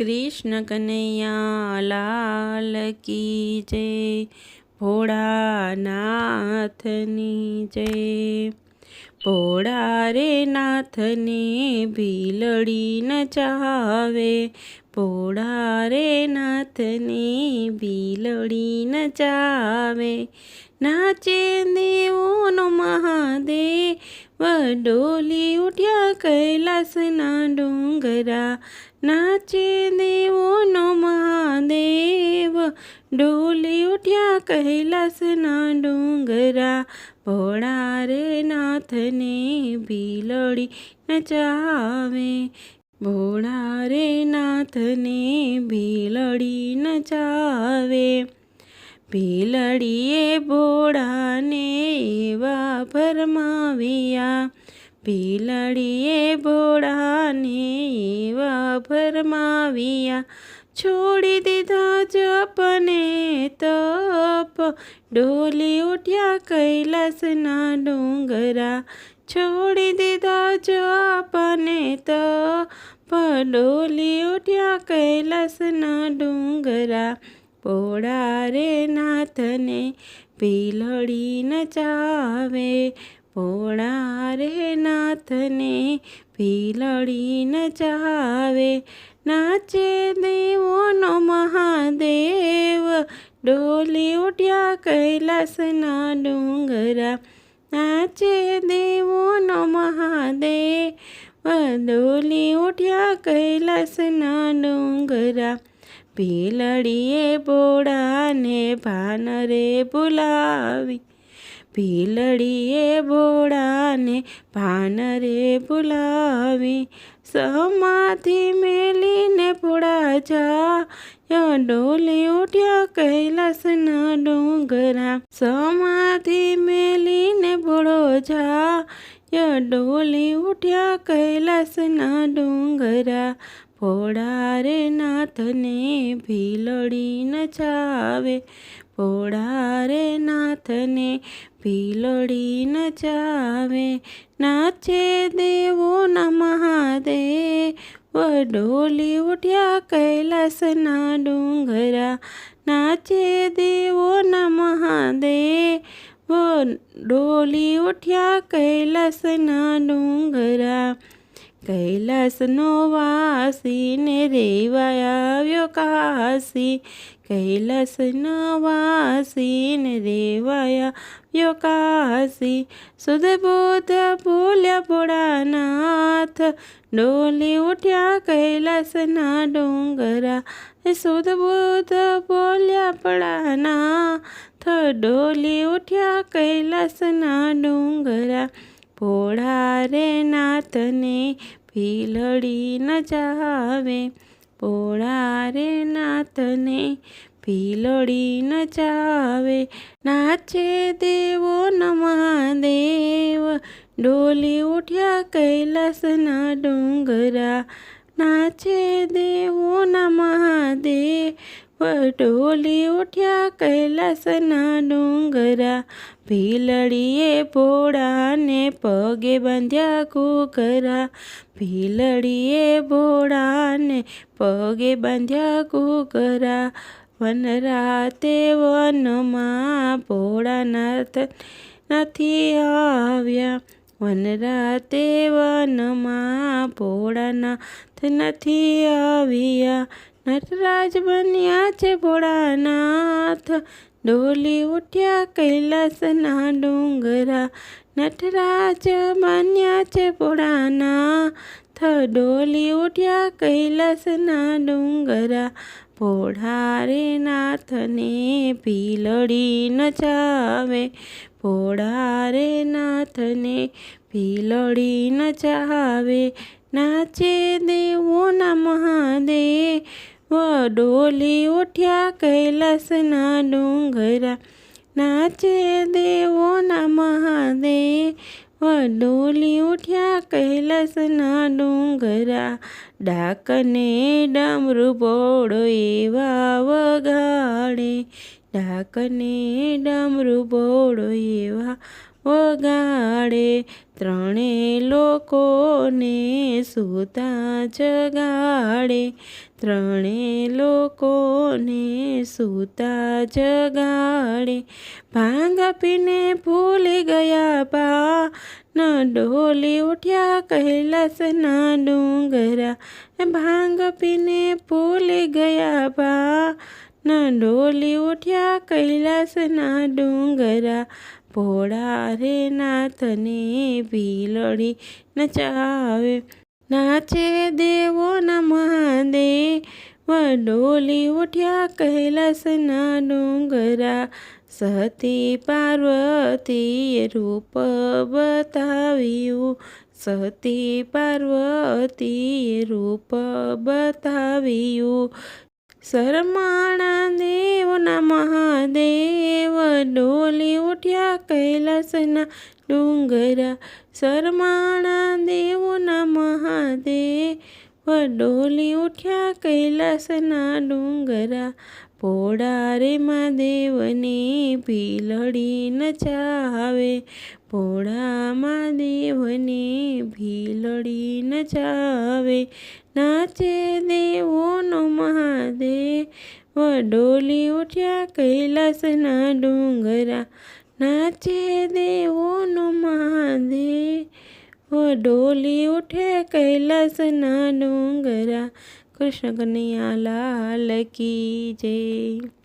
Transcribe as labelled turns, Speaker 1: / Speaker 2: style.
Speaker 1: कृष्ण कन्हैया लाल की जय। भोळानाथनी जय। भोळा रे नाथने भीलड़ी नचावे। भोळा रे नाथने भीलड़ी नचावे। नाचे देवोनो महादेव डोली उठ्या कैलासना डोंगरा। नाचे देवोनो महादेव डोली उठ्या कैलासना डोंगरा। भोळा रे नाथने भीलड़ी नचावे। भोळा रे नाथने भीलड़ी नचावे। ભીલડીએ ભોળાને એવા ફરમાવ્યા। ભીલડીએ ભોળાને એવા ફરમાવ્યા। છોડી દીધા જપને તપ ડોલી ઉઠ્યા કૈલાસના ડોંગરા। છોડી દીધા જપને તપ ડોલી ઉઠ્યા કૈલાસના ડોંગરા। ભોળા રે નાથને ભીલડી નચાવે। ભોળા રે નાથને ભીલડી નચાવે। નાચે દેવોનો મહાદેવ ડોલી ઉઠ્યા કૈલાસના ડોંગરા। નાચે દેવોનો મહાદેવ ડોલી ઉઠ્યા કૈલાસના ડોંગરા। ભીલડીએ ભોળાને ભાનરે બોલાવી। ભીલડીએ ભોળાને ભાનરે બોલાવી। સમાધિ મેલીને ભોળા જાય ડોલી ઉઠ્યા કૈલાસના ડોંગરા। સમાધિ મેલીને ભોળો જાય ડોલી ઉઠ્યા કૈલાસના ડોંગરા। ભોળા રે નાથને ભીલડી નચાવે। ભોળા રે નાથને ભીલડી નચાવે। નાચે દેવોના મહાદેવ ડોલી ઉઠ્યા કૈલાસના ડોંગરા। નાચે દેવોના મહાદેવ ડોલી ઉઠ્યા કૈલાસના ડોંગરા। કૈલાસનો વાસીને રેવા આવ્યો કાશી। કૈલાસનો વાસીને રેવા આવ્યો કાશી। સુધ બુધ બોલ્યા ભોળાનાથ ડોલી ઉઠ્યા કૈલાસના ડોંગરા। સુધ બુધ બોલ્યા ભોળાનાથ ડોલી ઉઠ્યા કૈલાસના ડોંગરા। ભોળા રે નાથને ભીલડી નચાવે। ભોળા રે નાથને ભીલડી નચાવે। નાચે દેવોનો મહાદેવ ડોલી ઉઠ્યા કૈલાસના ડોંગરા। નાચે દેવોના મહાદેવ ડોલી ઉઠ્યા કૈલાસના ડોંગરા। ભીલડીએ ભોળાને પગે બાંધ્યા ઘૂઘરા। ભીલડીએ ભોળાને પગે બાંધ્યા ઘૂઘરા। વનરાતે વનમાં ભોળાનાથ નથી આવ્યા। વનરાતે વનમાં ભોળાનાથ નથી આવ્યા। નટરાજ બન્યા છે ભોળાનાથ ડોલી ઉઠ્યા કૈલાસના ડોંગરા। નટરાજ બન્યા છે ભોળાનાથ ડોલી ઉઠ્યા કૈલાસના ડોંગરા। ભોળા રે નાથને ભીલડી નચાવે। ભોળા રે નાથને ભીલડી નચાવે। નાચે દેવોના મહાદેવ ડોલી ઉઠ્યા કૈલાસના ડોંગરા। નાચે દેવોના મહાદેવ ડોલી ઉઠ્યા કૈલાસના ડોંગરા। ડાકને ડમરુ બોળો એવા વગાડે। ડાકને ડમરુ બોળો એવા વગાડે। ત્રણે લોકોને સૂતા જગાડે, ત્રણે લોકોને સૂતા જગાડે. ભાંગ પીને ભૂલી ગયા બા, ન ડોલી ઉઠ્યા કૈલાસના ડુંગરા. ભાંગ પીને ભૂલી ગયા બા, ન ડોલી ઉઠ્યા કૈલાસના ડુંગરા. ભોળા રે નાથને ભીલડી નચાવે, નાચે દેવોના મહાદેવ. ડોલી ઉઠ્યા કૈલાસના ડુંગરા. સતી પાર્વતીએ રૂપ બતાવ્યું, સતી પાર્વતીએ રૂપ બતાવ્યું. શરમાણા દેવના મહાદેવ, ડોલી ઉઠ્યા કૈલાસના ડુંગરા. શરમાણા દેવના મહાદેવ, ડોલી ઉઠ્યા કૈલાસના ડુંગરા. ભોળા રે મહાદેવની ભીલડી નચાવે, ભોળા મહાદેવની ભીલડી નચાવે. નાચે દેવોનો મહાદેવ, ડોલી ઉઠ્યા કૈલાસના ડુંગરા. નાચે દેવોનો મહાદેવ, ડોલી ઉઠે કૈલાસના ડુંગરા. કૃષ્ણ કનૈયા લાલ કી જય.